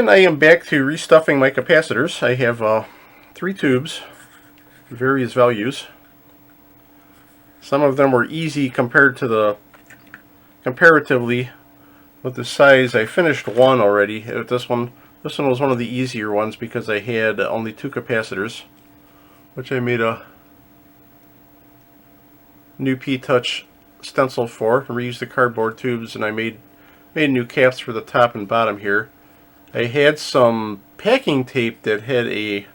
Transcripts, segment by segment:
And I am back to restuffing my capacitors. I have 3 tubes, various values. Some of them were easy compared to the comparatively with the size. I finished one already. This one was one of the easier ones because I had only 2 capacitors, which I made a new P-Touch stencil for. I reused the cardboard tubes, and I made new caps for the top and bottom here. I had some packing tape that had a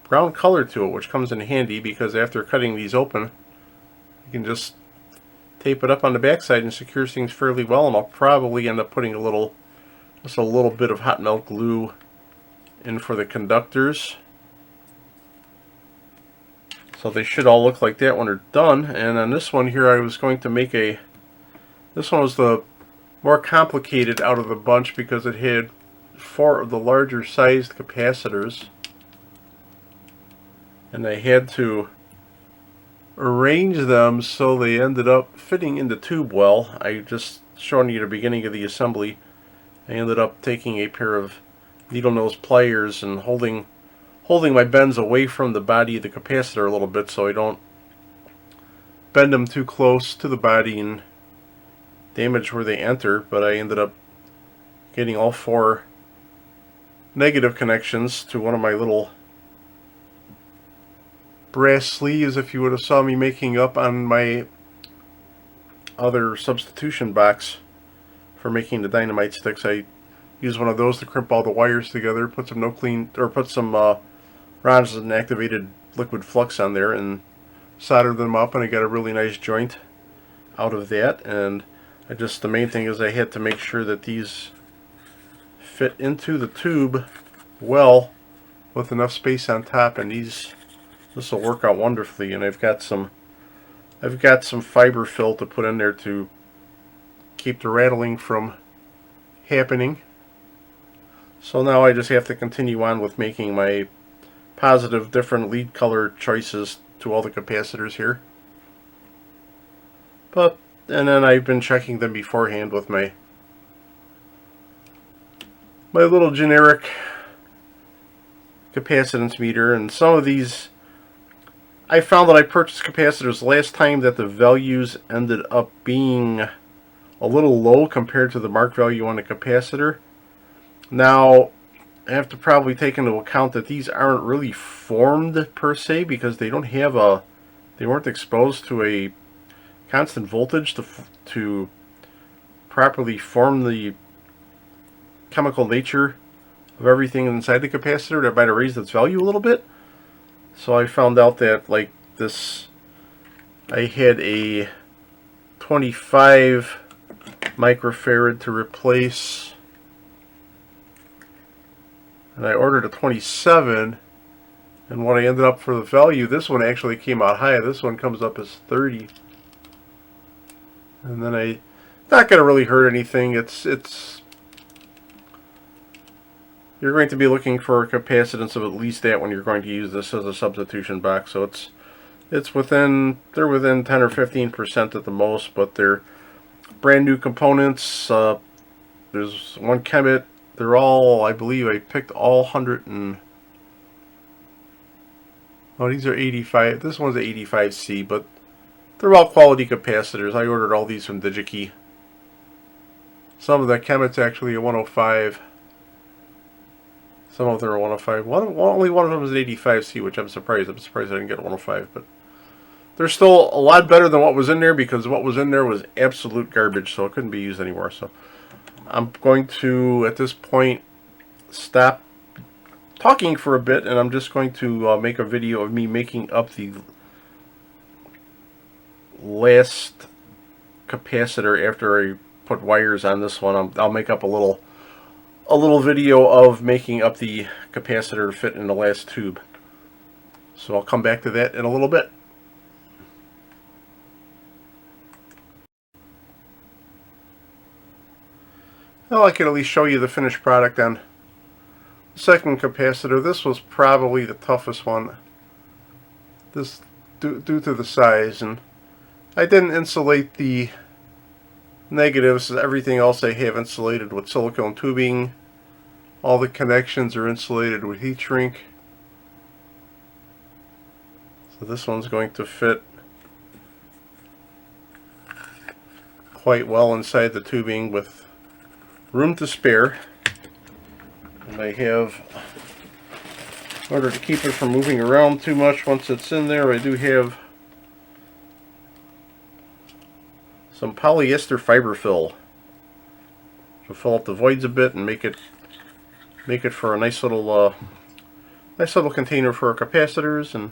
brown color to it, which comes in handy because after cutting these open, you can just tape it up on the backside and secures things fairly well. And I'll probably end up putting just a little bit of hot melt glue in for the conductors. So they should all look like that when they're done. And on this one here, I was going to make this one was the more complicated out of the bunch because it had 4 of the larger sized capacitors, and I had to arrange them so they ended up fitting in the tube well. I just showing you the beginning of the assembly. I ended up taking a pair of needle nose pliers and holding my bends away from the body of the capacitor a little bit so I don't bend them too close to the body and damage where they enter. But I ended up getting all 4 negative connections to one of my little brass sleeves, if you would have saw me making up on my other substitution box for making the dynamite sticks. I used one of those to crimp all the wires together, put some rosin activated liquid flux on there and soldered them up, and I got a really nice joint out of that. And the main thing is I had to make sure that these fit into the tube well with enough space on top, and this will work out wonderfully. And I've got some fiber fill to put in there to keep the rattling from happening. So now I just have to continue on with making my positive different lead color choices to all the capacitors here. And then I've been checking them beforehand with my little generic capacitance meter. And some of these, I found that I purchased capacitors last time that the values ended up being a little low compared to the mark value on the capacitor. Now I have to probably take into account that these aren't really formed per se because they weren't exposed to a constant voltage to properly form the chemical nature of everything inside the capacitor. That might have raised its value a little bit. So I found out that, like this, I had a 25 microfarad to replace, and I ordered a 27, and when I ended up for the value, this one actually came out high. This one comes up as 30. And then not going to really hurt anything. You're going to be looking for a capacitance of at least that when you're going to use this as a substitution box. So they're within 10 or 15% at the most, but they're brand new components. There's one Kemet. They're all, I believe, I picked all 100 and... Oh, these are 85. This one's an 85C, but they're all quality capacitors. I ordered all these from DigiKey. Some of the Kemet's actually a 105. Some of them are 105. Only one of them is an 85C, which I'm surprised. I'm surprised I didn't get a 105, but they're still a lot better than what was in there because what was in there was absolute garbage, so it couldn't be used anymore. So I'm going to, at this point, stop talking for a bit, and I'm just going to make a video of me making up the last capacitor after I put wires on this one. I'll make up a little video of making up the capacitor to fit in the last tube. So I'll come back to that in a little bit. Well, I can at least show you the finished product on the second capacitor. This was probably the toughest one. This due to the size, and I didn't insulate the negatives. Everything else I have insulated with silicone tubing. All the connections are insulated with heat shrink. So this one's going to fit quite well inside the tubing with room to spare. And I have, in order to keep it from moving around too much once it's in there, I do have some polyester fiber fill to fill up the voids a bit and make it for a nice little container for our capacitors. And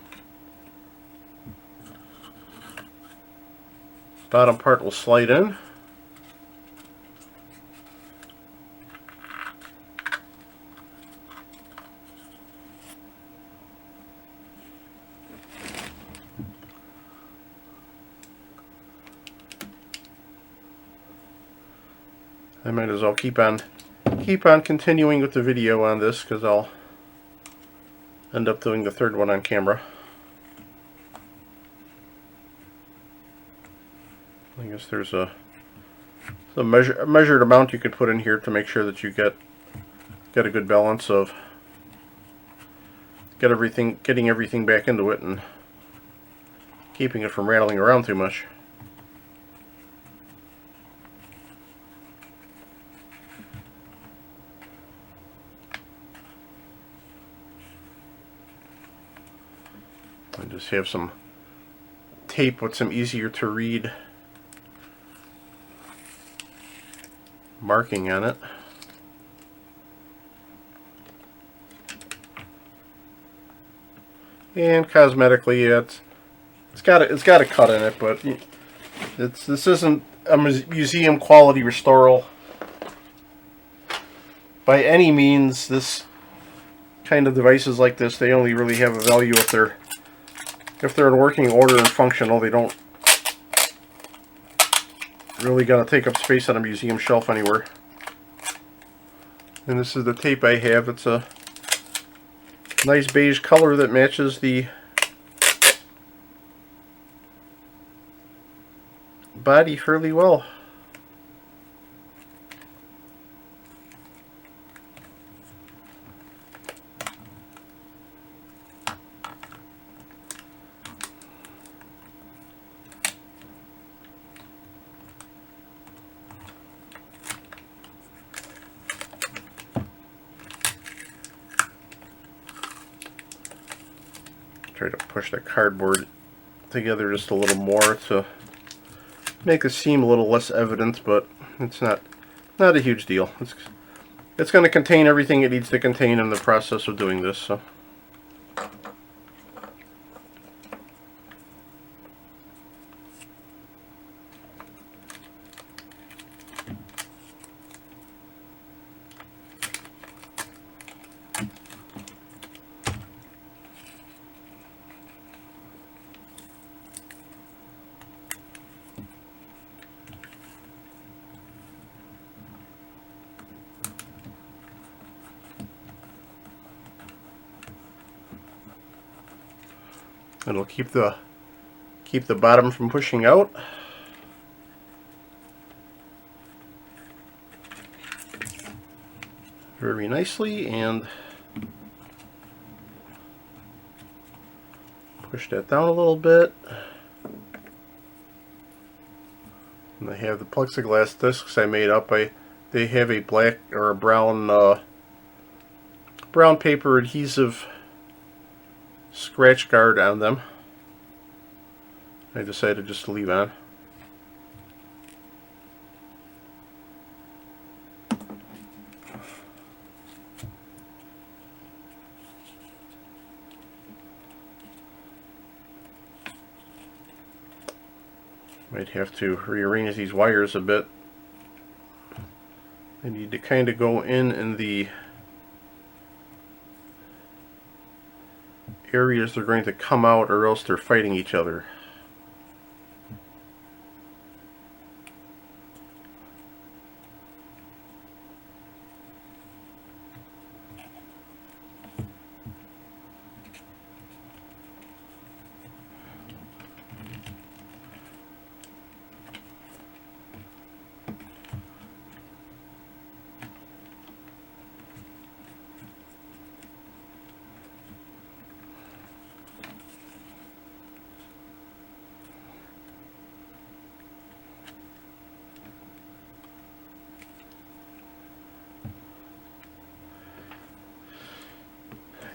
bottom part will slide in. I might as well keep on continuing with the video on this, because I'll end up doing the third one on camera. I guess there's a measured amount you could put in here to make sure that you get a good balance of getting everything back into it and keeping it from rattling around too much. I just have some tape with some easier to read marking on it. And cosmetically, it's got a cut in it, but this isn't a museum quality restoral by any means. This kind of devices like this, they only really have a value if they're in working order and functional. They don't really gotta take up space on a museum shelf anywhere. And this is the tape I have. It's a nice beige color that matches the body fairly well. Try to push the cardboard together just a little more to make the seam a little less evident, but it's not a huge deal. It's going to contain everything it needs to contain in the process of doing this. So. It'll keep the bottom from pushing out. Very nicely, and push that down a little bit. And I have the plexiglass discs I made up. They have a black or a brown paper adhesive scratch guard on them. I decided just to leave on. Might have to rearrange these wires a bit. I need to kind of go in the areas they're going to come out, or else they're fighting each other.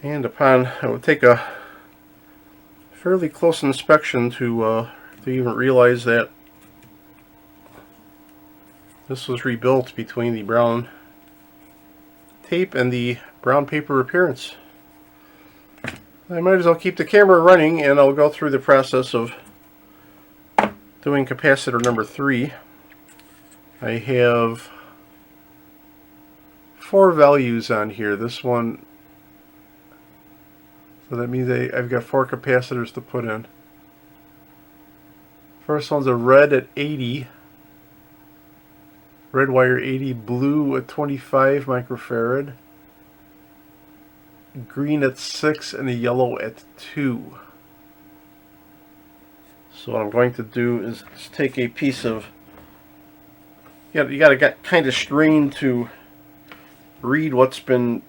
And it would take a fairly close inspection to even realize that this was rebuilt between the brown tape and the brown paper appearance. I might as well keep the camera running, and I'll go through the process of doing capacitor number 3. I have 4 values on here. This one, so that means I've got 4 capacitors to put in. First one's a red at 80. Red wire 80, blue at 25 microfarad, green at 6, and a yellow at 2. So what I'm going to do is just take a piece of, you got to get kind of strained to read what's been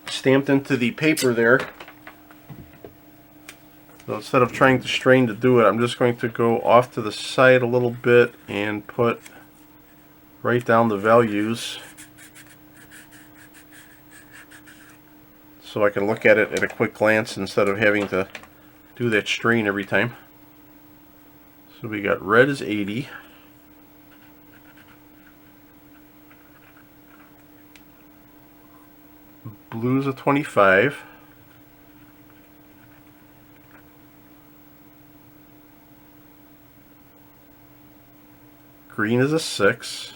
stamped into the paper there. So instead of trying to strain to do it, I'm just going to go off to the side a little bit and write down the values so I can look at it at a quick glance instead of having to do that strain every time. So we got red is 80. Blue is a 25. Green is a 6.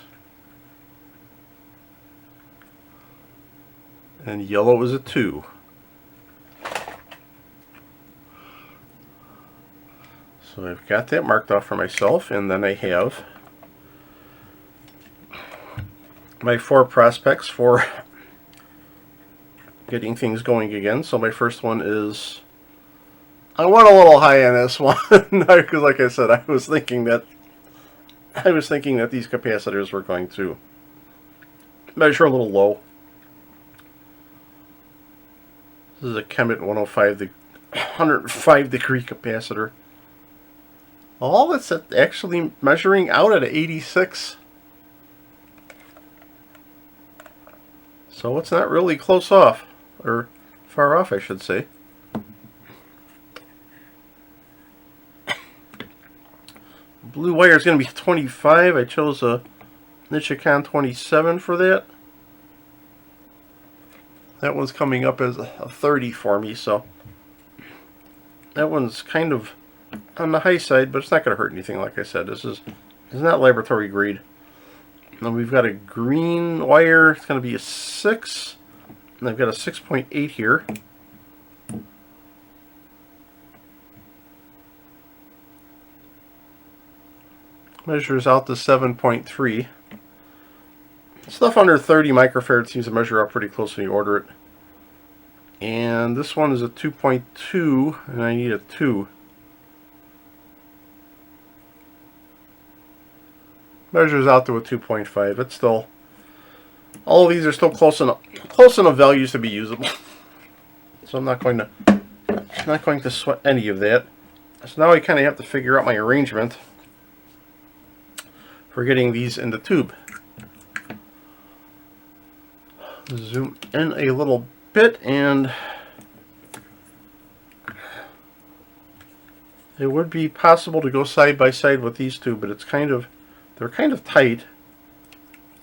And yellow is a 2. So I've got that marked off for myself, and then I have my 4 prospects for getting things going again. So my first one is, I went a little high on this one because, like I said, I was thinking that these capacitors were going to measure a little low. This is a Kemet 105 degree capacitor. All that's actually measuring out at 86. So it's not really close off, or far off, I should say. Blue wire is going to be 25. I chose a Nichicon 27 for that. That one's coming up as a 30 for me, so that one's kind of on the high side, but it's not going to hurt anything. Like I said, this is not laboratory grade. And we've got a green wire. It's going to be a 6, and I've got a 6.8 here. Measures out to 7.3. Stuff under 30 microfarad seems to measure up pretty close when you order it. And this one is a 2.2, and I need a 2. Measures out to a 2.5. It's still, all of these are still close enough values to be usable. So I'm not going to sweat any of that. So now I kind of have to figure out my arrangement for getting these in the tube. Zoom in a little bit, and it would be possible to go side by side with these two, but they're kind of tight.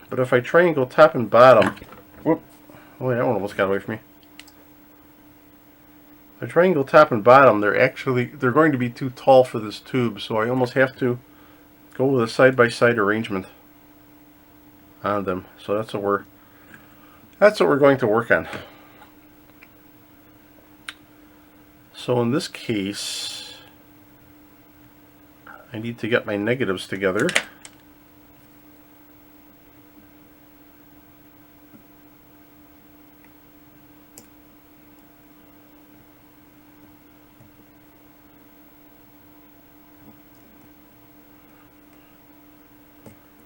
But if I try and go top and bottom, whoop, oh, that one almost got away from me. If I try and go top and bottom, they're going to be too tall for this tube, so I almost have to go with a side-by-side arrangement on them. So that's what we're going to work on. So in this case, I need to get my negatives together.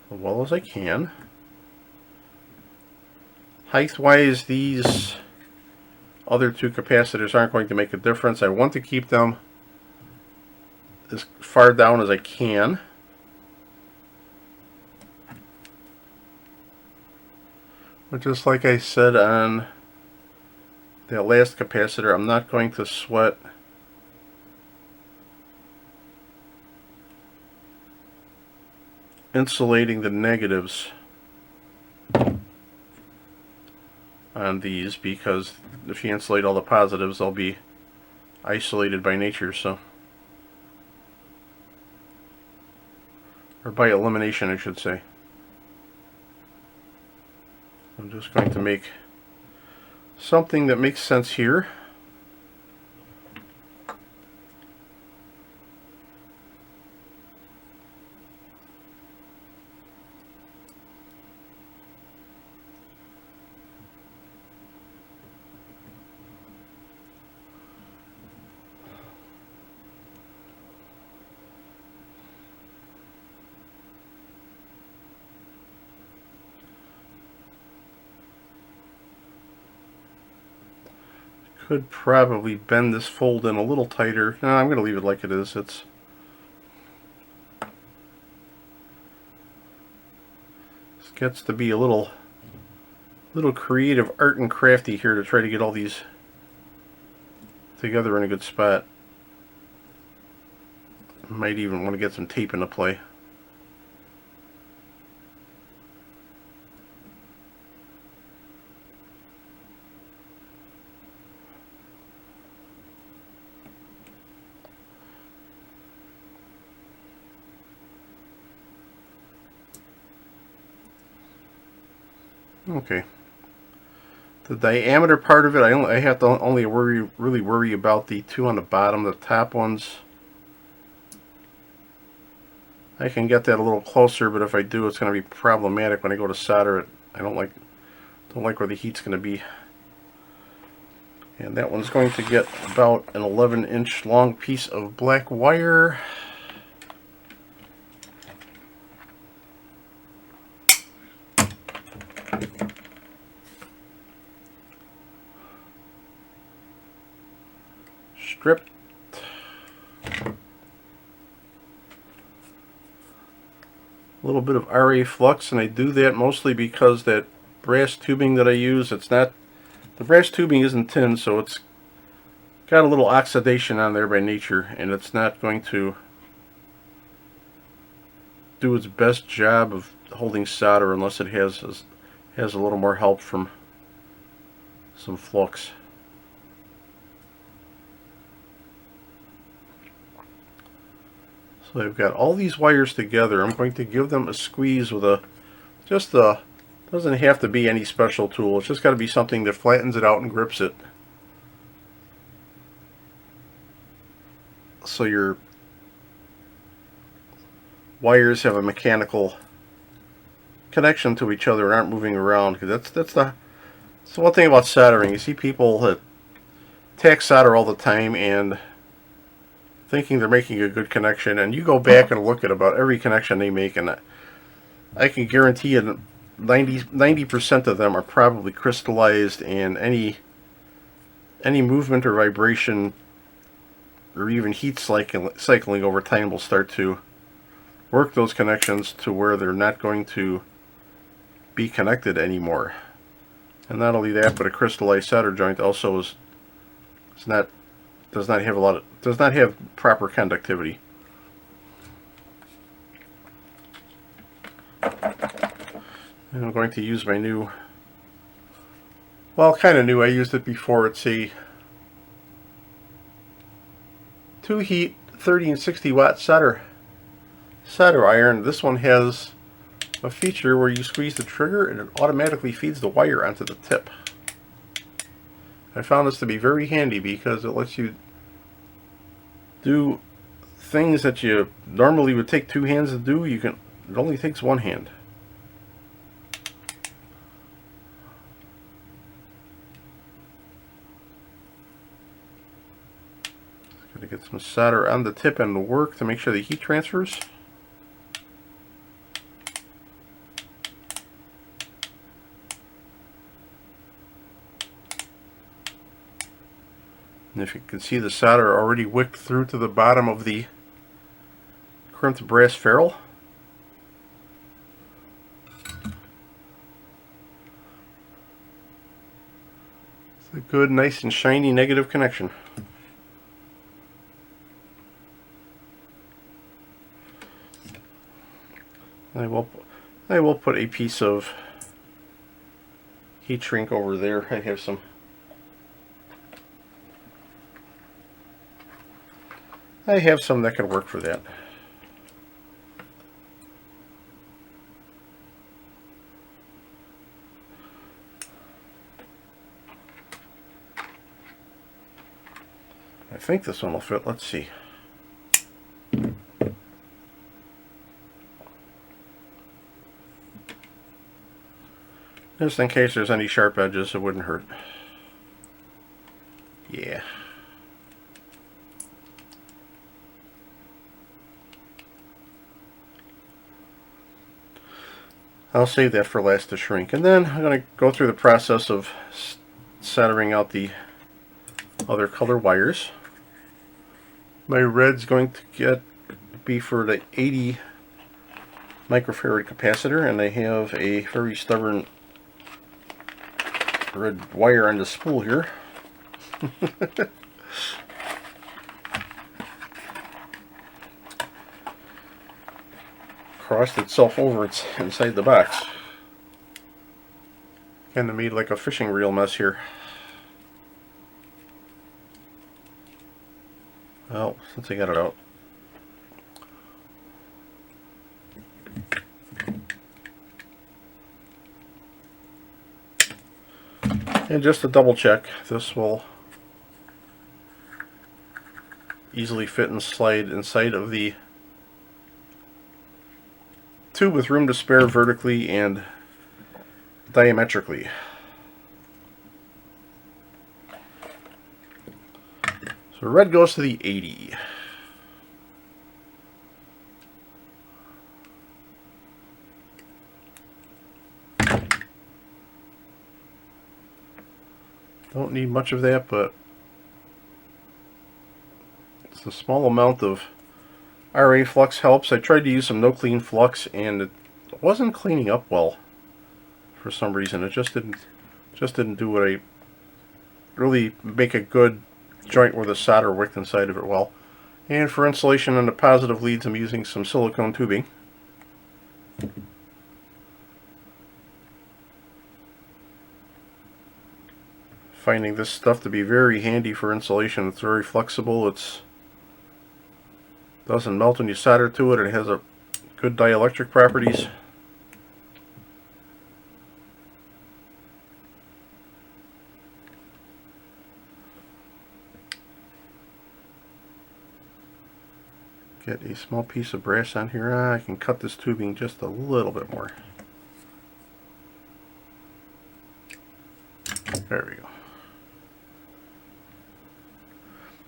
As well as I can. Height-wise, these other 2 capacitors aren't going to make a difference. I want to keep them as far down as I can. But just like I said on that last capacitor, I'm not going to sweat insulating the negatives on these, because if you insulate all the positives, they'll be isolated by nature, so, or by elimination, I should say. I'm just going to make something that makes sense here. Could probably bend this fold in a little tighter. No, I'm going to leave it like it is. It's gets to be a little creative art and crafty here to try to get all these together in a good spot. Might even want to get some tape into play. Okay. The diameter part of it, I have to only really worry about the two on the bottom. The top ones, I can get that a little closer, but if I do, it's going to be problematic when I go to solder it. I don't like where the heat's going to be. And that one's going to get about an 11-inch long piece of black wire. Stripped. A little bit of RA flux, and I do that mostly because that brass tubing that I use, it's not, the brass tubing isn't tin, so it's got a little oxidation on there by nature, and it's not going to do its best job of holding solder unless it has a little more help from some flux. So I've got all these wires together. I'm going to give them a squeeze with doesn't have to be any special tool. It's just got to be something that flattens it out and grips it. So your wires have a mechanical connection to each other and aren't moving around. Because that's the one thing about soldering. You see people that tack solder all the time and thinking they're making a good connection, and you go back and look at about every connection they make, and I can guarantee you 90% of them are probably crystallized, and any movement or vibration or even heat cycling over time will start to work those connections to where they're not going to be connected anymore. And not only that, but a crystallized solder joint also does not have proper conductivity. And I'm going to use my new, well, kind of new, I used it before. It's a 2-heat 30 and 60 watt solder iron. This one has a feature where you squeeze the trigger and it automatically feeds the wire onto the tip. I found this to be very handy because it lets you do things that you normally would take 2 hands to do. It only takes 1 hand. Got to get some solder on the tip and the work to make sure the heat transfers. And if you can see, the solder already wicked through to the bottom of the crimped brass ferrule. So good, nice and shiny negative connection. I will put a piece of heat shrink over there. I have some. That could work for that. I think this one will fit. Let's see. Just in case there's any sharp edges, it wouldn't hurt. Yeah. I'll save that for last to shrink. And then I'm going to go through the process of soldering out the other color wires. My red's going to be for the 80 microfarad capacitor, and I have a very stubborn red wire on the spool here. Crossed itself over inside the box. Kind of made like a fishing reel mess here. Well, since I got it out. And just to double check, this will easily fit and slide inside of the tube with room to spare vertically and diametrically. So red goes to the 80. Don't need much of that, but it's a small amount of RA flux helps. I tried to use some no clean flux and it wasn't cleaning up well for some reason. It just didn't do what I really make a good joint where the solder wicked inside of it well. And for insulation on the positive leads, I'm using some silicone tubing. Finding this stuff to be very handy for insulation. It's very flexible. It doesn't melt when you solder to it. It has a good dielectric properties. Get a small piece of brass on here. I can cut this tubing just a little bit more. There we go.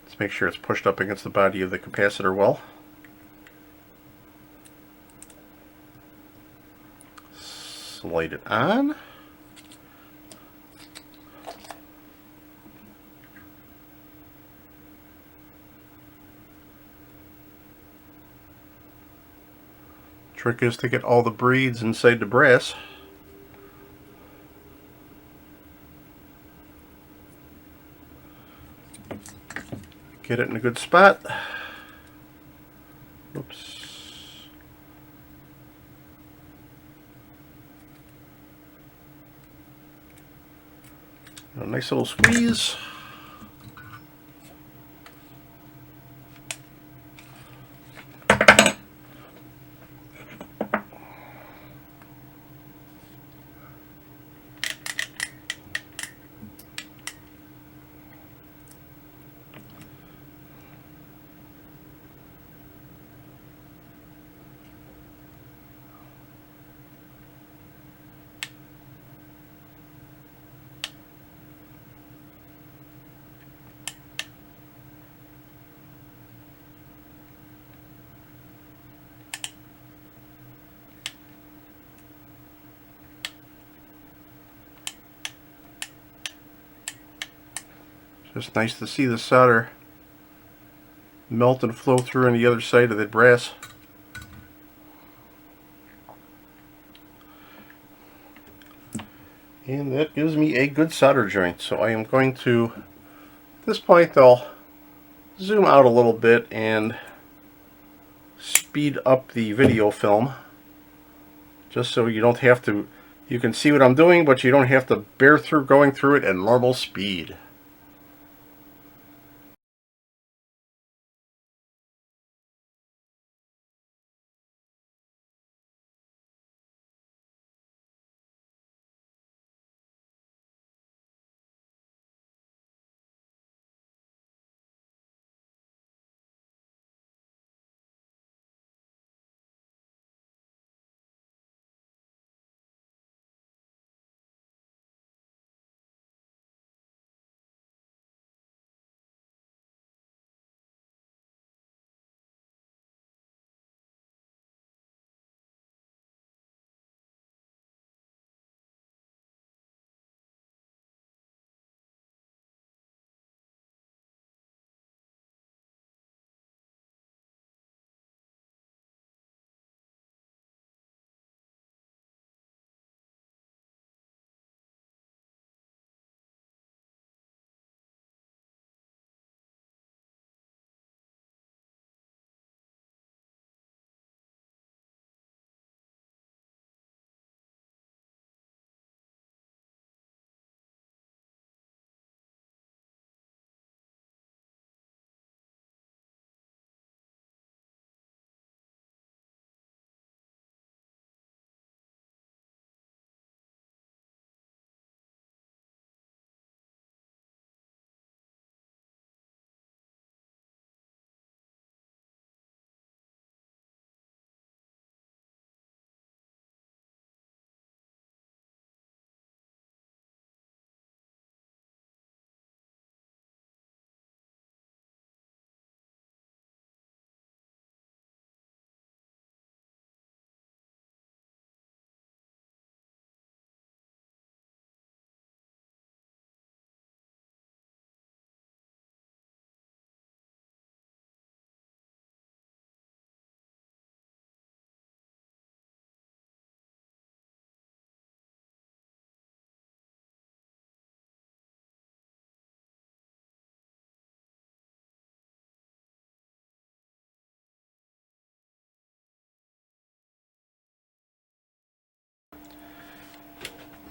Let's make sure it's pushed up against the body of the capacitor well. Slide it on. Trick is to get all the beads inside the brass. Get it in a good spot. Oops. A nice little squeeze. Just nice to see the solder melt and flow through on the other side of the brass. And that gives me a good solder joint. So I am going to, at this point, I'll zoom out a little bit and speed up the video film, just so you don't have to, you can see what I'm doing, but you don't have to bear through going through it at normal speed.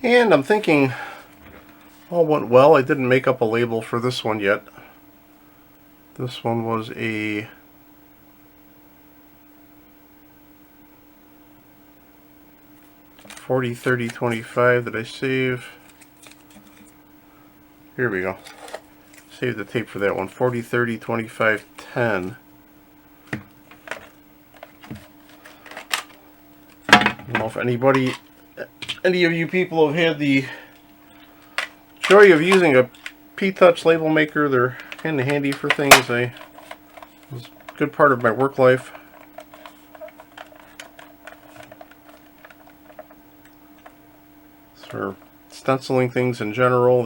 And I'm thinking all went well. I didn't make up a label for this one yet. This one was a 40, 30, 25 that I save. Here we go. Save the tape for that one. 40, 30, 25, 10. I don't know if any of you people have had the joy of using a P-Touch label maker. They're kind of handy for things. It was a good part of my work life. For stenciling things in general,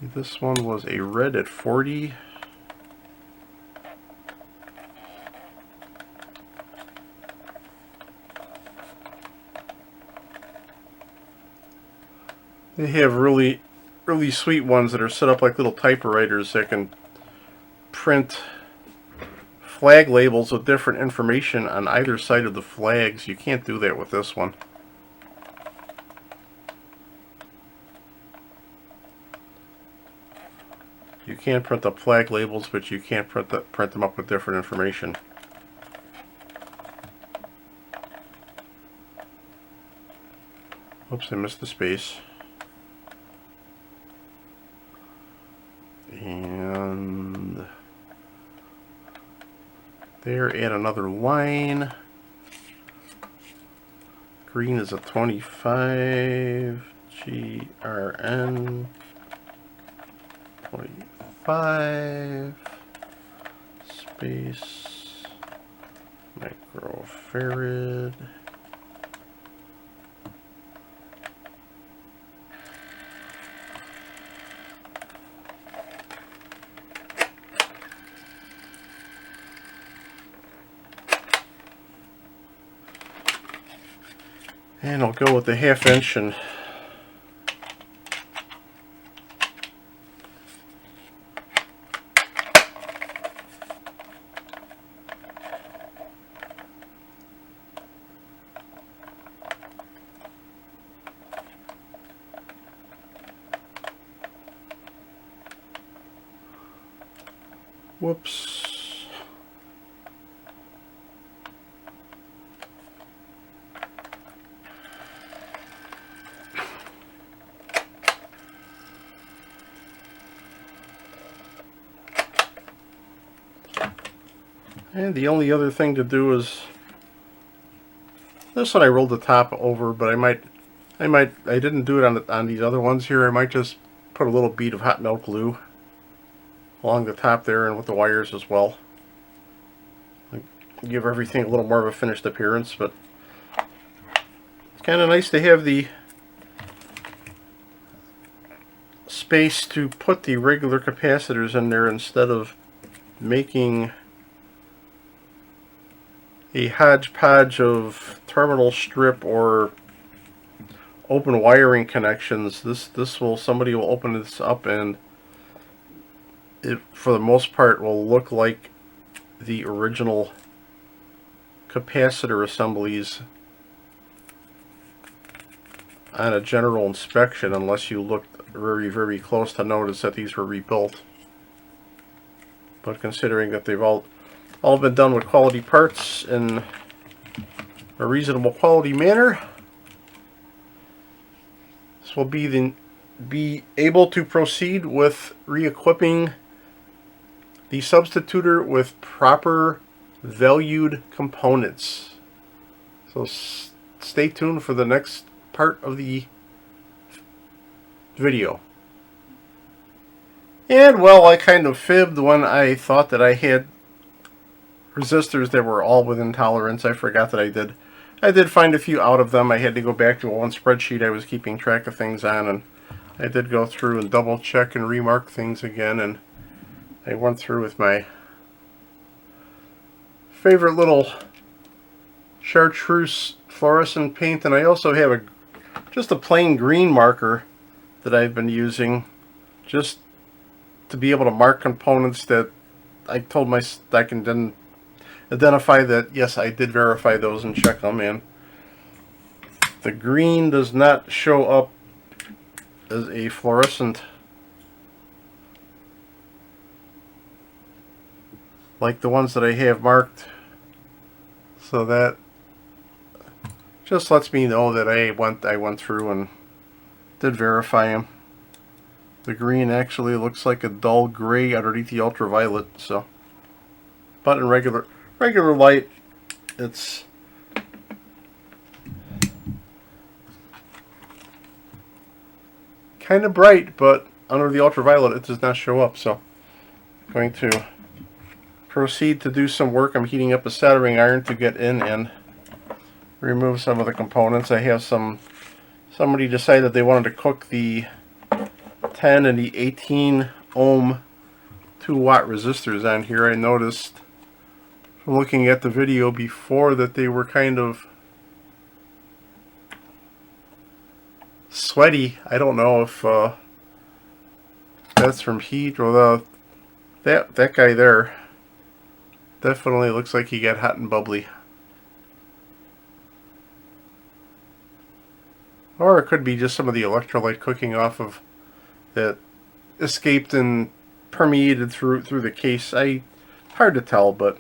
this one was a red at 40. They have really sweet ones that are set up like little typewriters that can print flag labels with different information on either side of the flags. You can't do that with this one. You can print up flag labels, but you can't print them up with different information. Oops, I missed the space. And there, add another line. Green is a 25, GRN 25, space, microfarad. And I'll go with the 1/2 inch and whoops. And the only other thing to do is this one I rolled the top over, but I didn't do it on these other ones here. I might just put a little bead of hot melt glue along the top there and with the wires as well. Give everything a little more of a finished appearance, but it's kind of nice to have the space to put the regular capacitors in there instead of making a hodgepodge of terminal strip or open wiring connections. Somebody will open this up and it, for the most part, will look like the original capacitor assemblies on a general inspection, unless you look very, very close to notice that these were rebuilt. But considering that they've all been done with quality parts in a reasonable quality manner, this will be able to proceed with re-equipping the substitutor with proper valued components. So stay tuned for the next part of the video. And well, I kind of fibbed when I thought that I had resistors that were all within tolerance. I forgot that I did find a few out of them. I had to go back to one spreadsheet I was keeping track of things on, and I did go through and double check and remark things again, and I went through with my favorite little chartreuse fluorescent paint, and I also have just a plain green marker that I've been using just to be able to mark components that I told I can then identify that yes, I did verify those and check them, and the green does not show up as a fluorescent like the ones that I have marked, so that just lets me know that I went through and did verify them. The green actually looks like a dull gray underneath the ultraviolet, so but in regular light it's kind of bright, but under the ultraviolet it does not show up. So I'm going to proceed to do some work. I'm heating up a soldering iron to get in and remove some of the components. I have somebody decided they wanted to cook the 10 and the 18 ohm 2-watt resistors on here. I noticed from looking at the video before that they were kind of sweaty. I don't know if that's from heat or that guy there definitely looks like he got hot and bubbly. Or it could be just some of the electrolyte cooking off of that escaped and permeated through the case. Hard to tell, but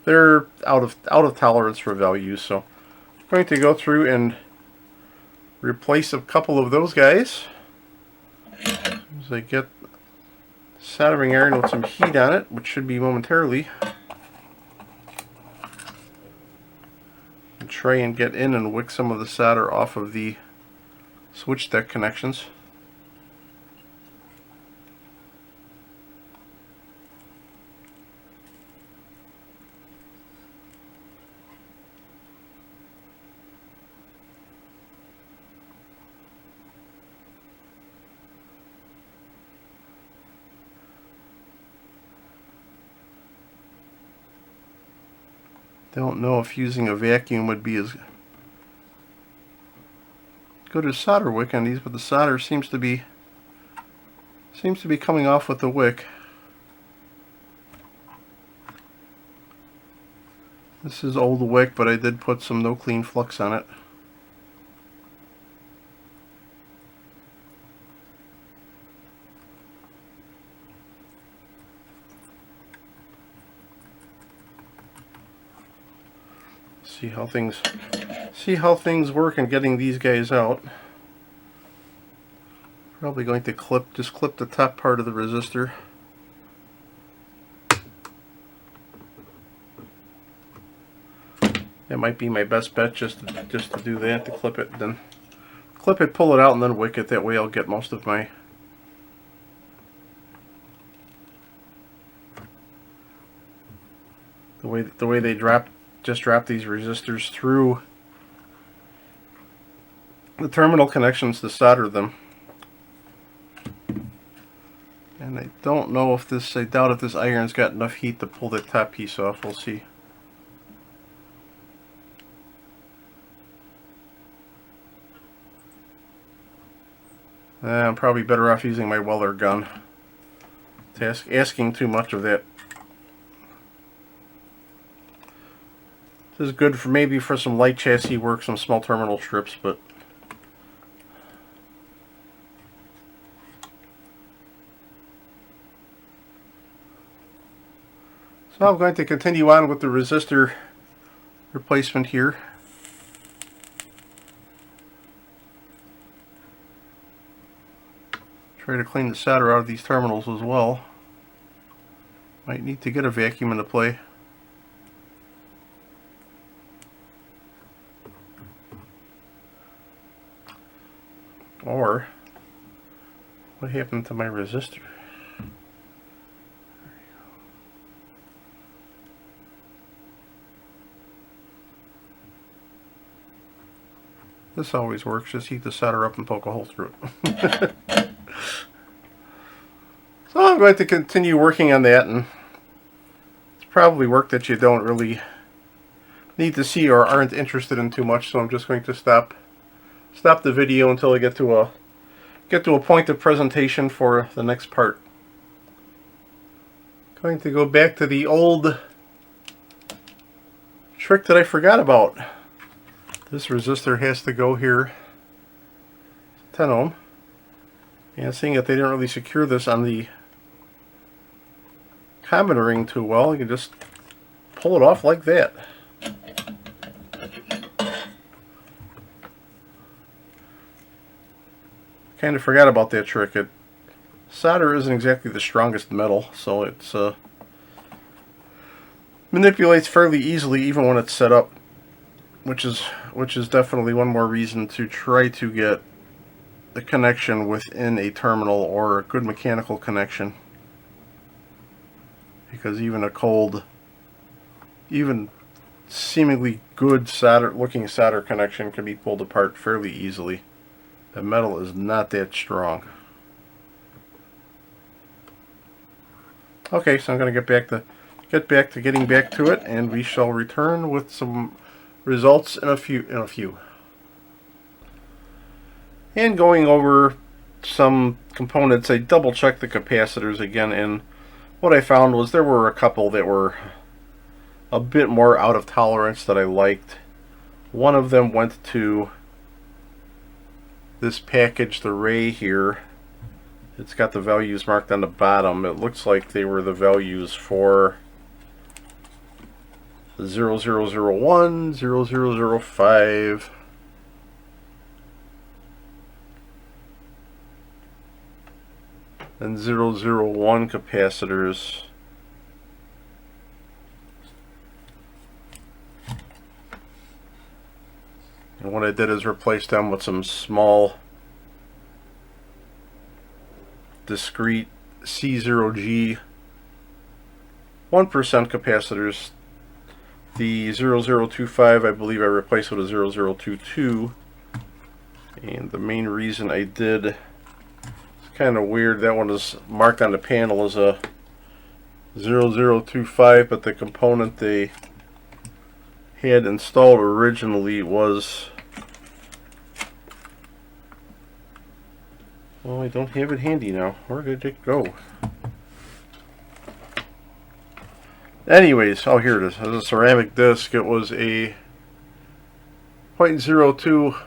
they're out of tolerance for value. So I'm going to go through and replace a couple of those guys as I get soldering iron with some heat on it, which should be momentarily. And try and get in and wick some of the solder off of the switch deck connections. Don't know if using a vacuum would be as good as solder wick on these, but the solder seems to be coming off with the wick. This is old wick, but I did put some no clean flux on it. See how things work in getting these guys out. Probably going to just clip the top part of the resistor. That might be my best bet, just to do that, to clip it, then clip it, pull it out, and then wick it. That way I'll get most of my the way they just drop these resistors through the terminal connections to solder them. And I don't know if I doubt if this iron's got enough heat to pull that top piece off. We'll see. I'm probably better off using my welder gun. It's asking too much of that. This is good for maybe for some light chassis work, some small terminal strips, but so I'm going to continue on with the resistor replacement here. Try to clean the solder out of these terminals as well. Might need to get a vacuum into play. Or, what happened to my resistor? This always works, just heat the solder up and poke a hole through it. So I'm going to continue working on that, and it's probably work that you don't really need to see or aren't interested in too much, so I'm just going to stop the video until I get to a point of presentation for the next part. Going to go back to the old trick that I forgot about. This resistor has to go here, 10 ohm, and seeing that they didn't really secure this on the common ring too well, you can just pull it off like that. Kind of forgot about that trick. Solder isn't exactly the strongest metal, so it's manipulates fairly easily even when it's set up, which is definitely one more reason to try to get the connection within a terminal or a good mechanical connection, because even seemingly good looking solder connection can be pulled apart fairly easily. The metal is not that strong. Okay, so I'm going to get back to getting back to it, and we shall return with some results in a few. And going over some components, I double checked the capacitors again, and what I found was there were a couple that were a bit more out of tolerance that I liked. One of them went to this packaged array here. It's got the values marked on the bottom. It looks like they were the values for 0001, 0005, and 001 capacitors. And what I did is replace them with some small discrete C0G 1% capacitors. The 0025 I believe I replaced with a 0022, and the main reason I did, it's kind of weird, that one is marked on the panel as a 0025, but the component they had installed originally was Well, I don't have it handy now. Where did it go? Anyways, oh, here it is. It was a ceramic disc. It was a 0.02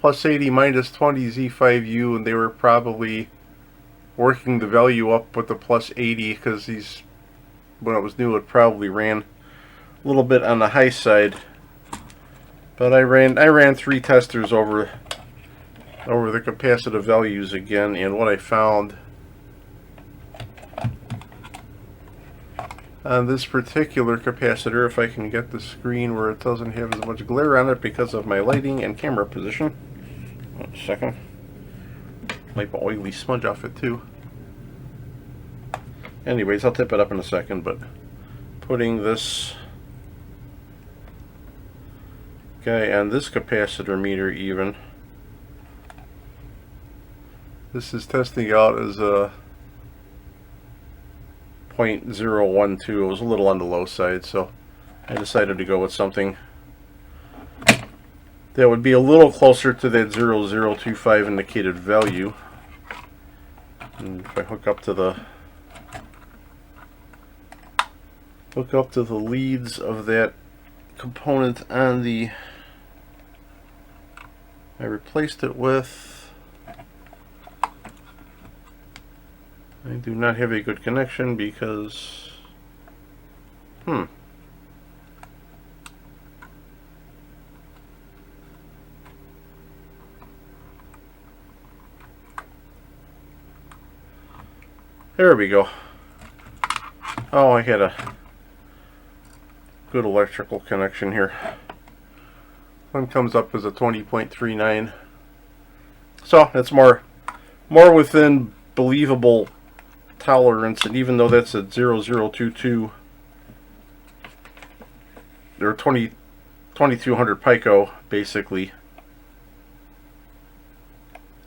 plus 80 minus 20 Z5U, and they were probably working the value up with the plus 80 because these, when it was new, it probably ran a little bit on the high side. But I ran 3 testers over the capacitive values again, and what I found on this particular capacitor, if I can get the screen where it doesn't have as much glare on it because of my lighting and camera position. 1 second. Wipe an oily smudge off it too. Anyways, I'll tip it up in a second, but putting this guy on this capacitor meter even, this is testing out as a 0.012. It was a little on the low side, so I decided to go with something that would be a little closer to that 0.025 indicated value. And if I hook up to the leads of that component on the, I replaced it with, I do not have a good connection because there we go. Oh, I had a good electrical connection here. One comes up as a 20.39. So it's more within believable tolerance, and even though that's a 0.022 or 2200 pico basically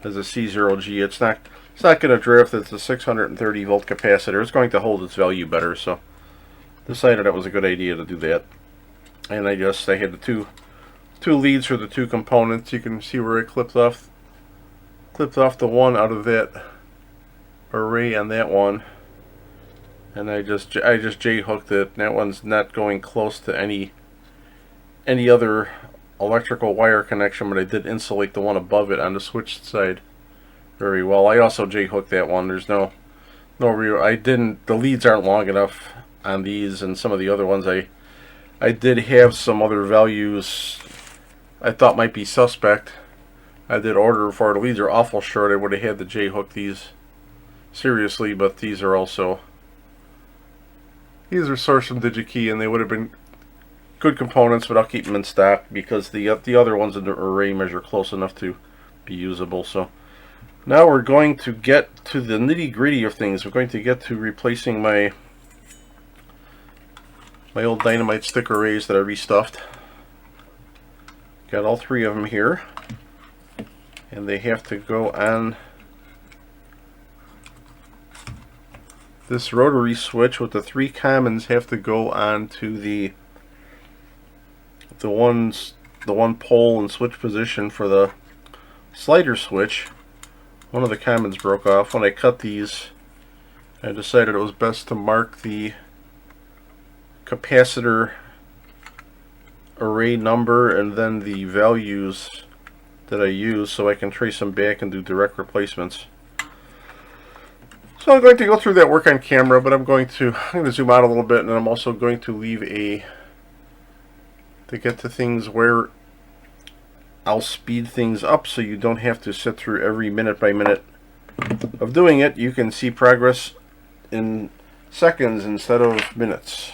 as a C0G, it's not going to drift. It's a 630 volt capacitor. It's going to hold its value better, so decided it was a good idea to do that. And I had the two leads for the 2 components. You can see where I clipped off the one out of that array on that one, and I just J-hooked it. That one's not going close to any other electrical wire connection, but I did insulate the one above it on the switched side very well. I also J-hooked that one. There's no real, the leads aren't long enough on these, and some of the other ones I did have some other values I thought might be suspect. I did order for the leads are awful short. I would have had to J-hook these seriously, but these are sourced from DigiKey, and they would have been good components, but I'll keep them in stock because the other ones in the array measure close enough to be usable. So now we're going to get to the nitty-gritty of things. We're going to get to replacing my old Dynamite Stick arrays that I restuffed. Got all 3 of them here, and they have to go on this rotary switch, with the 3 commons have to go on to the one pole and switch position for the slider switch. One of the commons broke off. When I cut these, I decided it was best to mark the capacitor array number and then the values that I use, so I can trace them back and do direct replacements. So I'm going to go through that work on camera, but I'm going to zoom out a little bit, and I'm also going to leave to get to things where I'll speed things up so you don't have to sit through every minute by minute of doing it. You can see progress in seconds instead of minutes.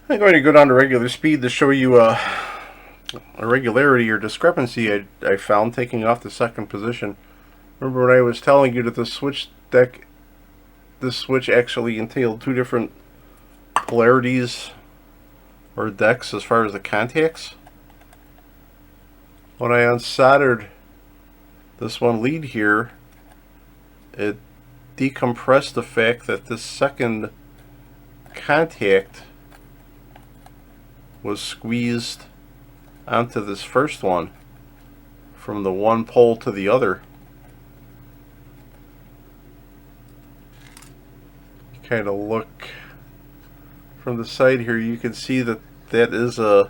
I'm going to go down to regular speed to show you a irregularity or discrepancy I found taking off the second position. Remember when I was telling you that the switch deck, this switch actually entailed two different polarities or decks as far as the contacts? When I unsoldered this one lead here, it decompressed the fact that this second contact was squeezed onto this first one from the one pole to the other. Kind of look from the side here, you can see that that is a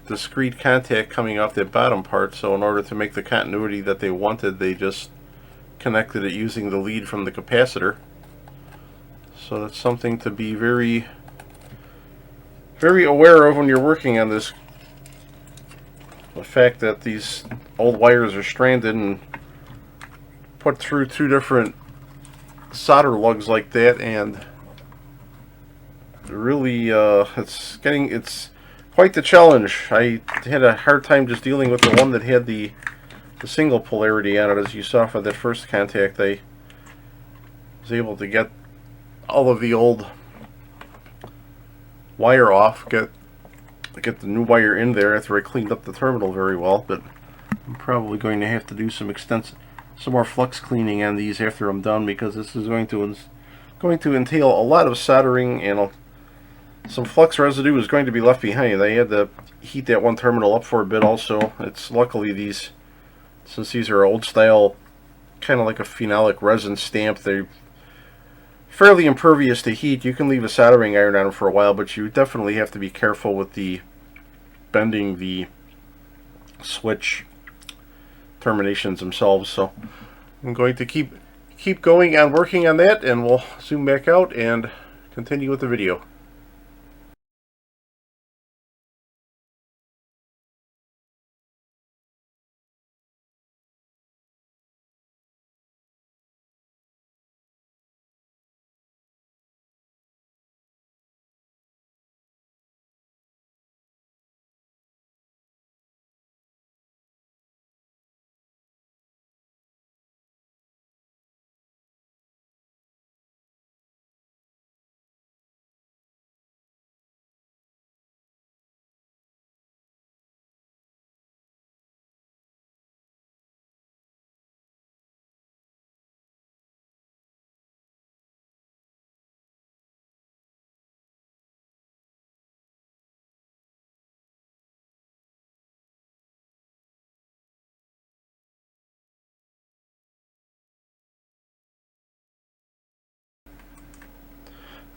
discrete contact coming off that bottom part. So in order to make the continuity that they wanted, they just connected it using the lead from the capacitor. So that's something to be very, very aware of when you're working on this. The fact that these old wires are stranded and put through two different solder lugs like that, and really it's quite the challenge. I had a hard time just dealing with the one that had the single polarity on it. As you saw for that first contact, I was able to get all of the old wire off, get the new wire in there after I cleaned up the terminal very well. But I'm probably going to have to do some more flux cleaning on these after I'm done, because this is going to entail a lot of soldering, and some flux residue is going to be left behind. I had to heat that one terminal up for a bit also. It's luckily since these are old style, kind of like a phenolic resin stamp, they're fairly impervious to heat. You can leave a soldering iron on them for a while, but you definitely have to be careful with the bending the switch terminations themselves. So I'm going to keep going on working on that, and we'll zoom back out and continue with the video.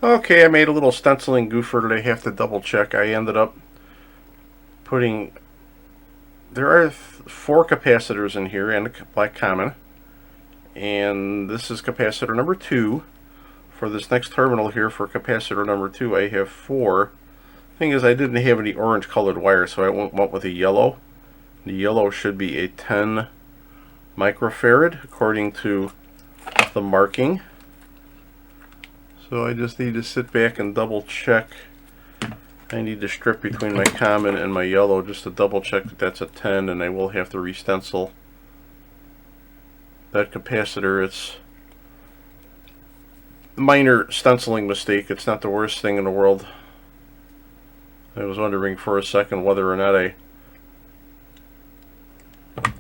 Okay, I made a little stenciling goofer that I have to double check. I ended up putting, there are 4 capacitors in here and a black common, and this is capacitor number 2. For this next terminal here for capacitor number 2, I have 4. Thing is, I didn't have any orange colored wire, so I went with a yellow. The yellow should be a 10 microfarad according to the marking. So I just need to sit back and double check. I need to strip between my common and my yellow just to double check that that's a 10, and I will have to re-stencil that capacitor. It's a minor stenciling mistake. It's not the worst thing in the world. I was wondering for a second whether or not I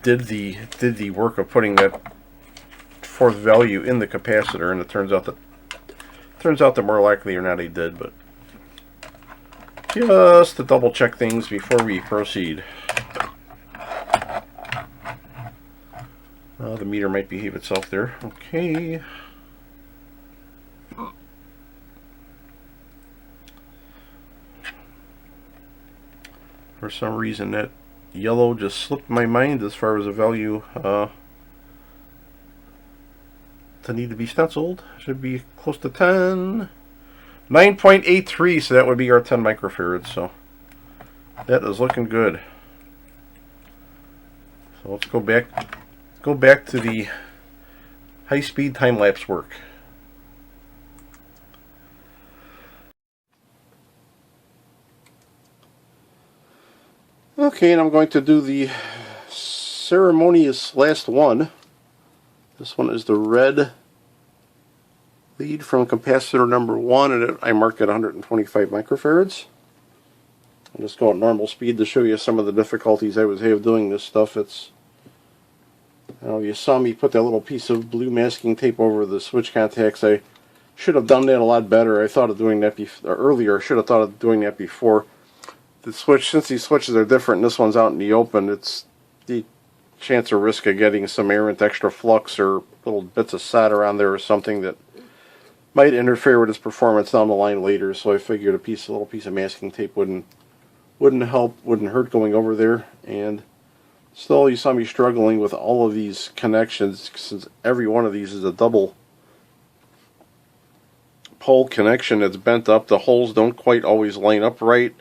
did the work of putting that 4th value in the capacitor, and it turns out that more likely or not I did. But just to double check things before we proceed. The meter might behave itself there. Okay. For some reason that yellow just slipped my mind as far as a value to need to be stenciled. Should be close to 10. 9.83, so that would be our 10 microfarads. So that is looking good. So let's go back to the high-speed time-lapse work. Okay, and I'm going to do the ceremonious last one. This one is the red lead from capacitor number 1, and I marked at 125 microfarads. I'll just go at normal speed to show you some of the difficulties I was having doing this stuff. It's, you saw me put that little piece of blue masking tape over the switch contacts. I should have done that a lot better. I thought of doing that earlier. I should have thought of doing that before. The switch, since these switches are different, and this one's out in the open, it's the chance or risk of getting some errant extra flux or little bits of solder on there or something that might interfere with its performance down the line later. So I figured a little piece of masking tape wouldn't hurt going over there. And still, you saw me struggling with all of these connections, since every one of these is a double pole connection that's bent up. The holes don't quite always line up right.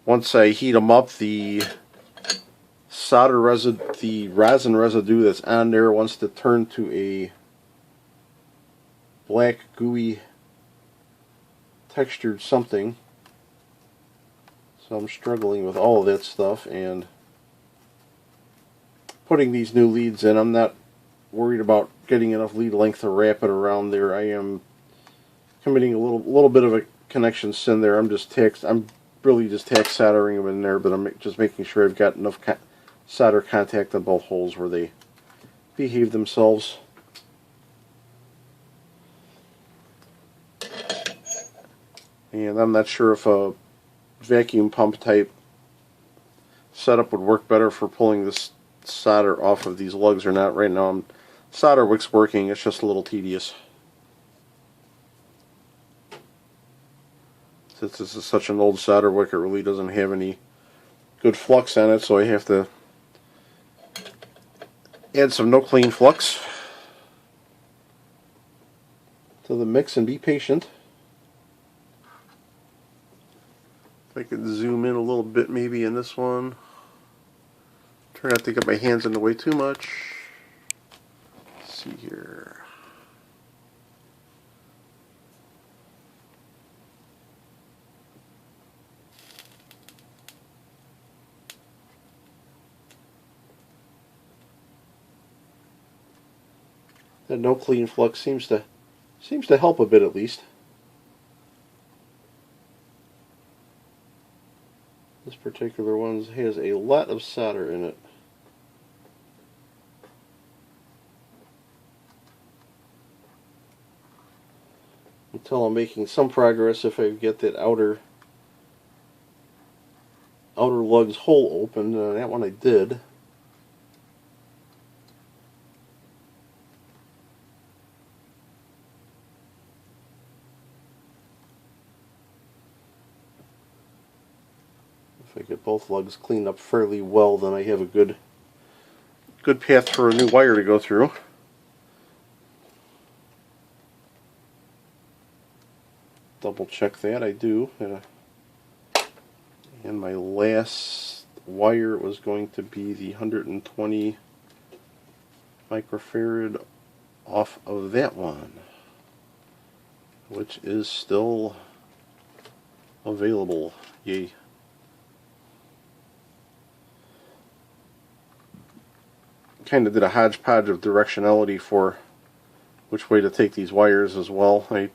Once I heat them up, the resin residue that's on there wants to turn to a black gooey textured something. So I'm struggling with all of that stuff, and putting these new leads in, I'm not worried about getting enough lead length to wrap it around there. I am committing a little bit of a connection sin there. I'm really just tack soldering them in there, but I'm just making sure I've got enough solder contact on both holes where they behave themselves. And I'm not sure if a vacuum pump type setup would work better for pulling this solder off of these lugs or not. Right now, solder wick's working. It's just a little tedious. Since this is such an old solder wick, it really doesn't have any good flux on it, so I have to add some no clean flux to the mix and be patient. If I could zoom in a little bit maybe in this one. Try not to get my hands in the way too much. Let's see here. That no clean flux seems to help a bit at least. This particular one has a lot of solder in it. Until I'm making some progress if I get that outer lug's hole open. That one I did. If I get both lugs cleaned up fairly well, then I have a good path for a new wire to go through. Double check that, I do. And my last wire was going to be the 120 microfarad off of that one, which is still available. Yay. Kind of did a hodgepodge of directionality for which way to take these wires as well. I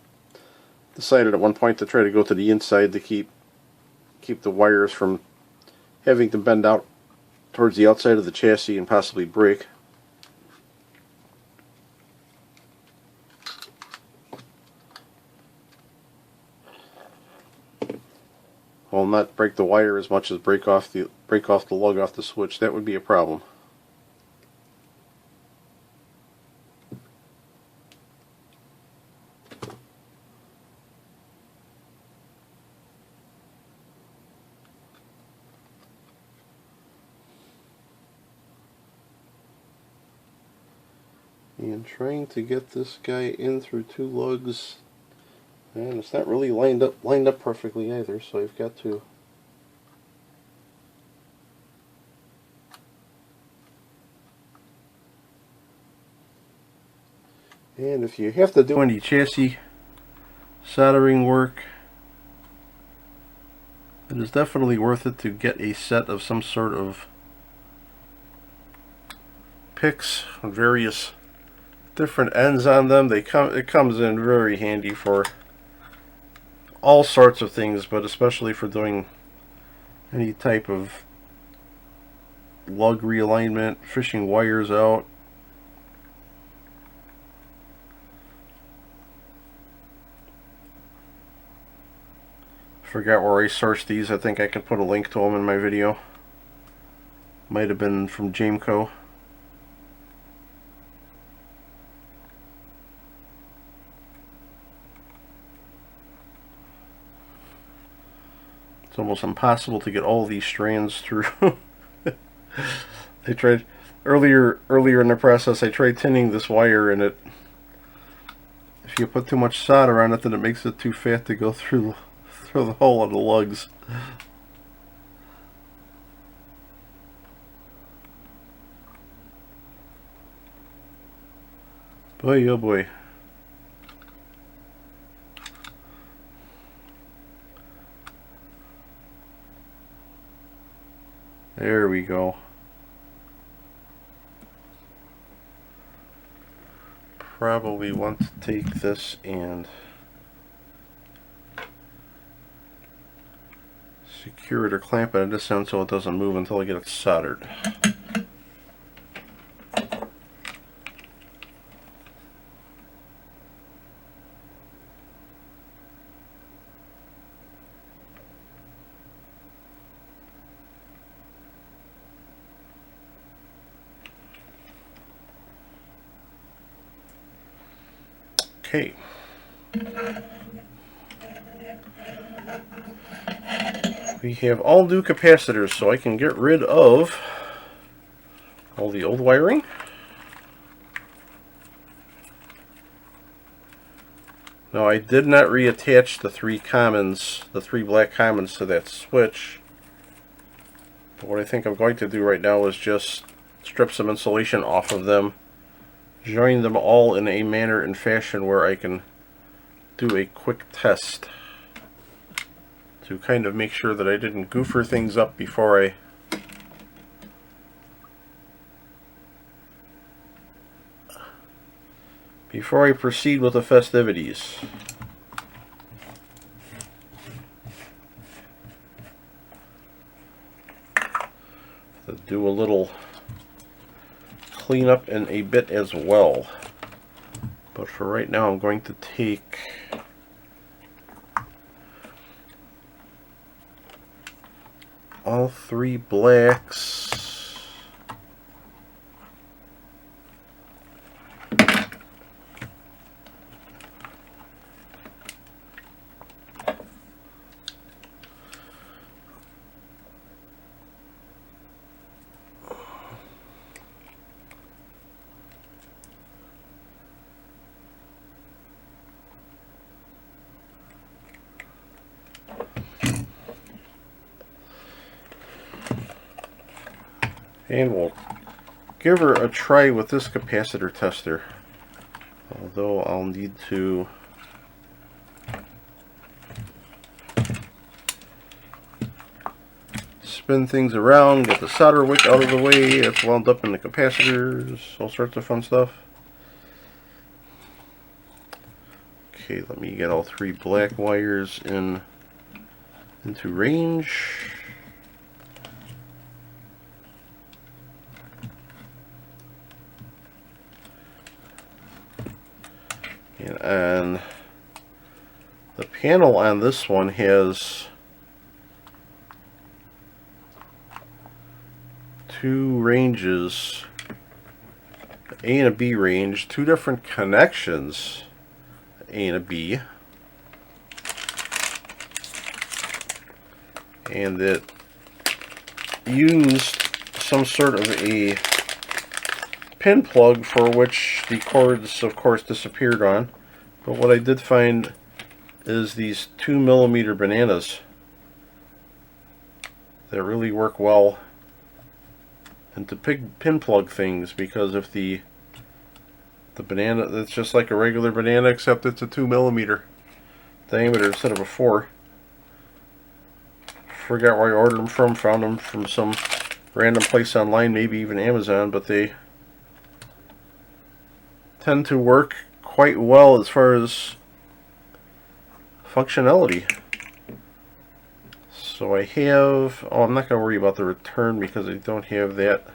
decided at one point to try to go to the inside to keep the wires from having to bend out towards the outside of the chassis and possibly break. Well, not break the wire as much as break off the lug off the switch. That would be a problem. And trying to get this guy in through two lugs, and it's not really lined up perfectly either, so I've got to and if you have to do any chassis soldering work, It is definitely worth it to get a set of some sort of picks on various different ends on them. It comes in very handy for all sorts of things, but especially for doing any type of lug realignment, fishing wires out. Forgot where I sourced these. I think I can put a link to them in my video. Might have been from Jameco. It's almost impossible to get all these strands through. I tried earlier in the process. I tried tinning this wire, and if you put too much solder on it, then it makes it too fat to go through the hole of the lugs. Boy, oh boy. There we go. Probably want to take this and secure it or clamp it at this end so it doesn't move until I get it soldered. Okay. We have all new capacitors, so I can get rid of all the old wiring. Now, I did not reattach the three black commons to that switch. But what I think I'm going to do right now is just strip some insulation off of them, join them all in a manner and fashion where I can do a quick test to kind of make sure that I didn't goofer things up before I proceed with the festivities. To do a little cleanup in a bit as well. But for right now, I'm going to take all three blacks . And we'll give her a try with this capacitor tester. Although I'll need to spin things around, get the solder wick out of the way, it's wound up in the capacitors, all sorts of fun stuff. Okay, let me get all three black wires into range. And the panel on this one has two ranges, A and a B range, two different connections, A and a B, and it used some sort of a pin plug for which the cords, of course, disappeared on. But what I did find is these 2mm bananas that really work well into pin plug things, because if the banana, it's just like a regular banana except it's a 2mm diameter instead of a 4. forgot where I ordered them from. Found them from some random place online, maybe even Amazon, but they tend to work quite well as far as functionality. So I have, I'm not going to worry about the return because I don't have that.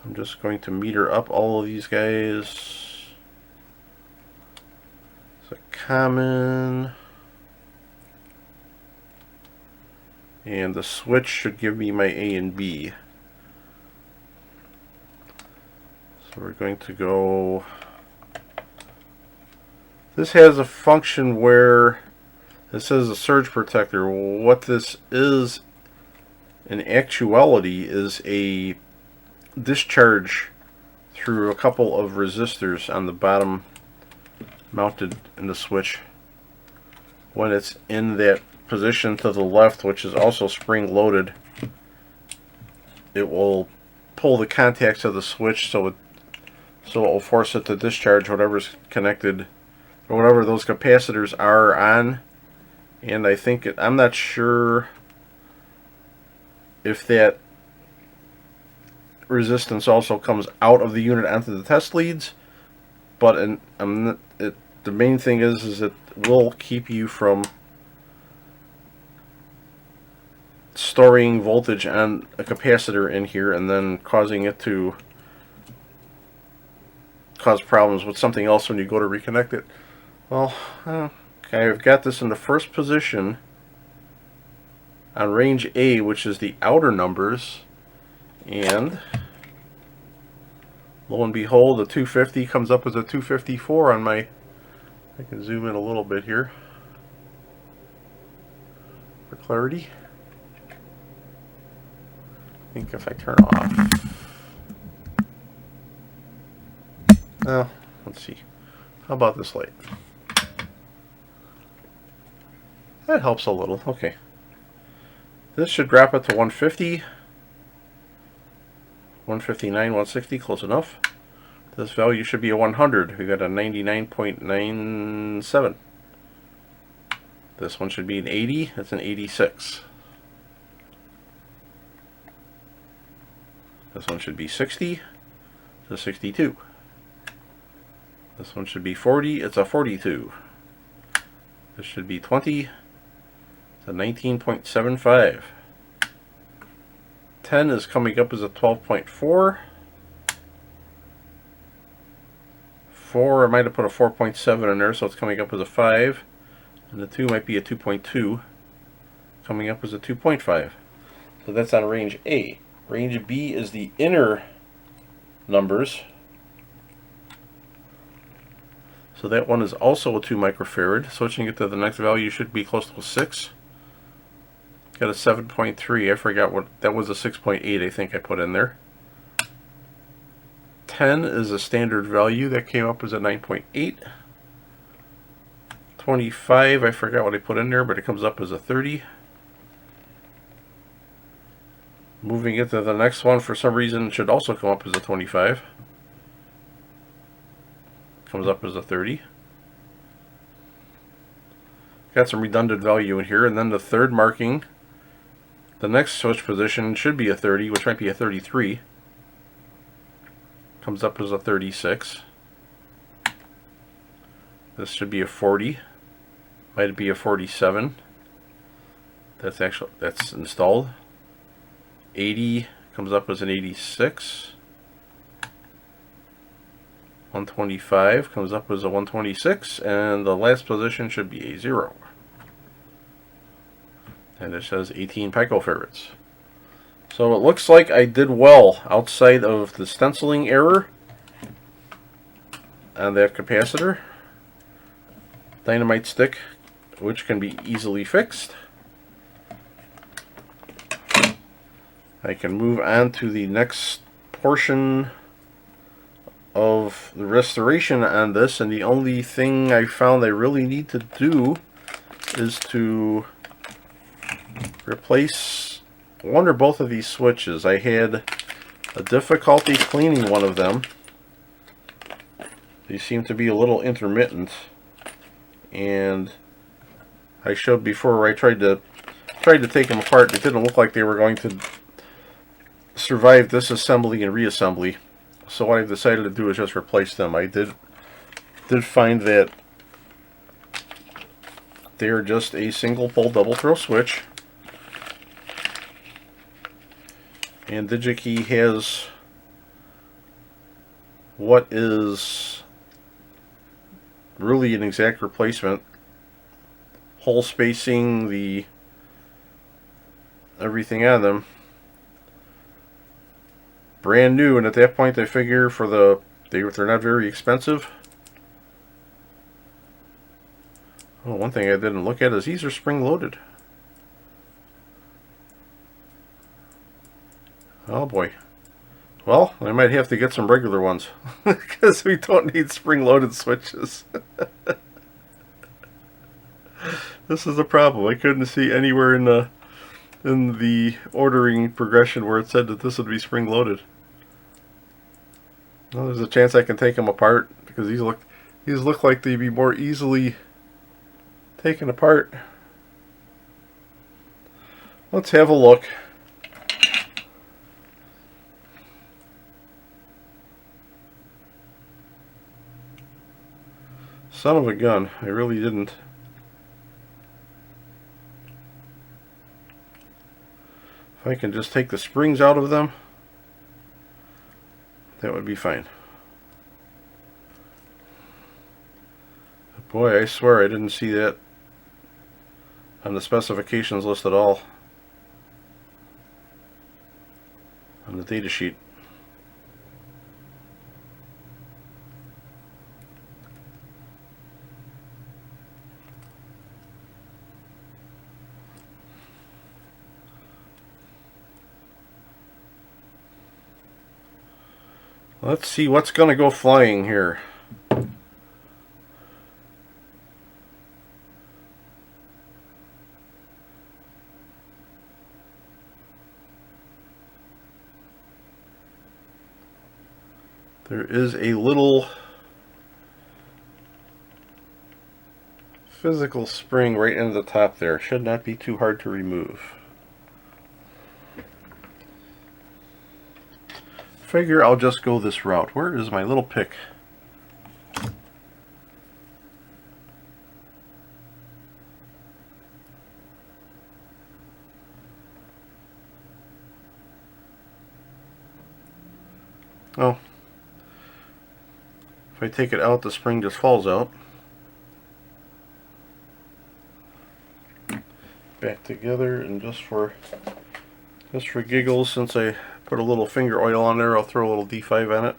I'm just going to meter up all of these guys. It's a common. And the switch should give me my A and B. So we're going to go. This has a function where it says a surge protector. What this is in actuality is a discharge through a couple of resistors on the bottom mounted in the switch. When it's in that position to the left, which is also spring loaded, it will pull the contacts of the switch so it will force it to discharge whatever's connected or whatever those capacitors are on. And I think I'm not sure if that resistance also comes out of the unit onto the test leads, but the main thing is it will keep you from storing voltage on a capacitor in here and then causing it to cause problems with something else when you go to reconnect it. Well, okay, I've got this in the first position on range A, which is the outer numbers, and lo and behold, the 250 comes up as a 254 on my. I can zoom in a little bit here for clarity. I think if I turn off. Well, let's see. How about this light? That helps a little. Okay. This should drop it to 150. 159, 160, close enough. This value should be a 100. We got a 99.97. This one should be an 80. That's an 86. This one should be 60. It's a 62. This one should be 40. It's a 42. This should be 20. It's a 19.75. 10 is coming up as a 12.4. 4, I might have put a 4.7 in there, so it's coming up as a 5. And the 2 might be a 2.2, coming up as a 2.5. So that's on range A. Range B is the inner numbers. So that one is also a 2 microfarad. Switching it to the next value should be close to a 6. Got a 7.3. I forgot what that was. A 6.8 I think I put in there. 10 is a standard value. That came up as a 9.8. 25, I forgot what I put in there, but it comes up as a 30. Moving it to the next one, for some reason, it should also come up as a 25. Comes up as a 30. Got some redundant value in here, and then the third marking, the next switch position should be a 30, which might be a 33. Comes up as a 36. This should be a 40. Might be a 47. That's installed. 80 comes up as an 86. 125 comes up as a 126, and the last position should be a 0. And it says 18 picofarads. So it looks like I did well outside of the stenciling error on that capacitor. Dynamite stick, which can be easily fixed. I can move on to the next portion of the restoration on this, and the only thing I found I really need to do is to replace one or both of these switches. I had a difficulty cleaning one of them. They seem to be a little intermittent, and I showed before where I tried to tried to take them apart. It didn't look like they were going to survive this assembly and reassembly. So what I've decided to do is just replace them. I did find that they are just a single pole double throw switch. And DigiKey has what is really an exact replacement. Hole spacing, the everything on them. Brand new, and at that point I figure for they're not very expensive. Oh, one thing I didn't look at is these are spring loaded. Oh boy. Well, I might have to get some regular ones because we don't need spring loaded switches. This is a problem. I couldn't see anywhere in the ordering progression where it said that this would be spring loaded. Well, there's a chance I can take them apart because these look like they'd be more easily taken apart. Let's have a look. Son of a gun, I really didn't. If I can just take the springs out of them, that would be fine. But boy, I swear I didn't see that on the specifications list at all on the data sheet. Let's see what's going to go flying here. There is a little physical spring right into the top there. Should not be too hard to remove. Figure I'll just go this route. Where is my little pick? Oh. If I take it out, the spring just falls out. Back together, and just for giggles, since I put a little finger oil on there, I'll throw a little D5 on it.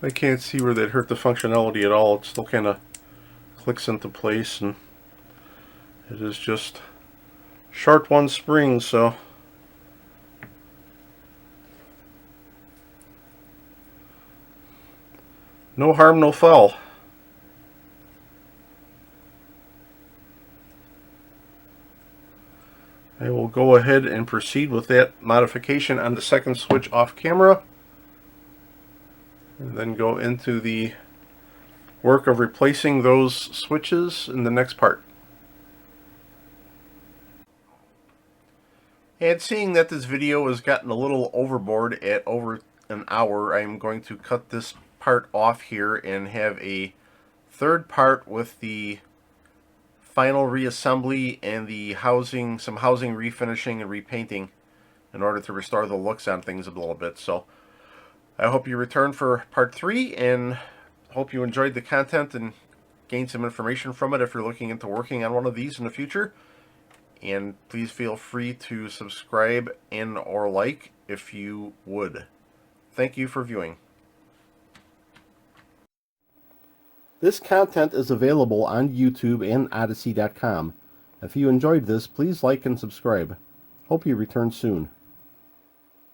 I can't see where that hurt the functionality at all. It still kind of clicks into place, and it is just short one spring, so no harm, no foul. I will go ahead and proceed with that modification on the second switch off camera, and then go into the work of replacing those switches in the next part. And seeing that this video has gotten a little overboard at over an hour, I'm going to cut this part off here and have a third part with the final reassembly and the housing, some housing refinishing and repainting in order to restore the looks on things a little bit. So I hope you return for part 3, and hope you enjoyed the content and gained some information from it if you're looking into working on one of these in the future. And please feel free to subscribe and or like if you would. Thank you for viewing. This content is available on YouTube and Odyssey.com. If you enjoyed this, please like and subscribe. Hope you return soon.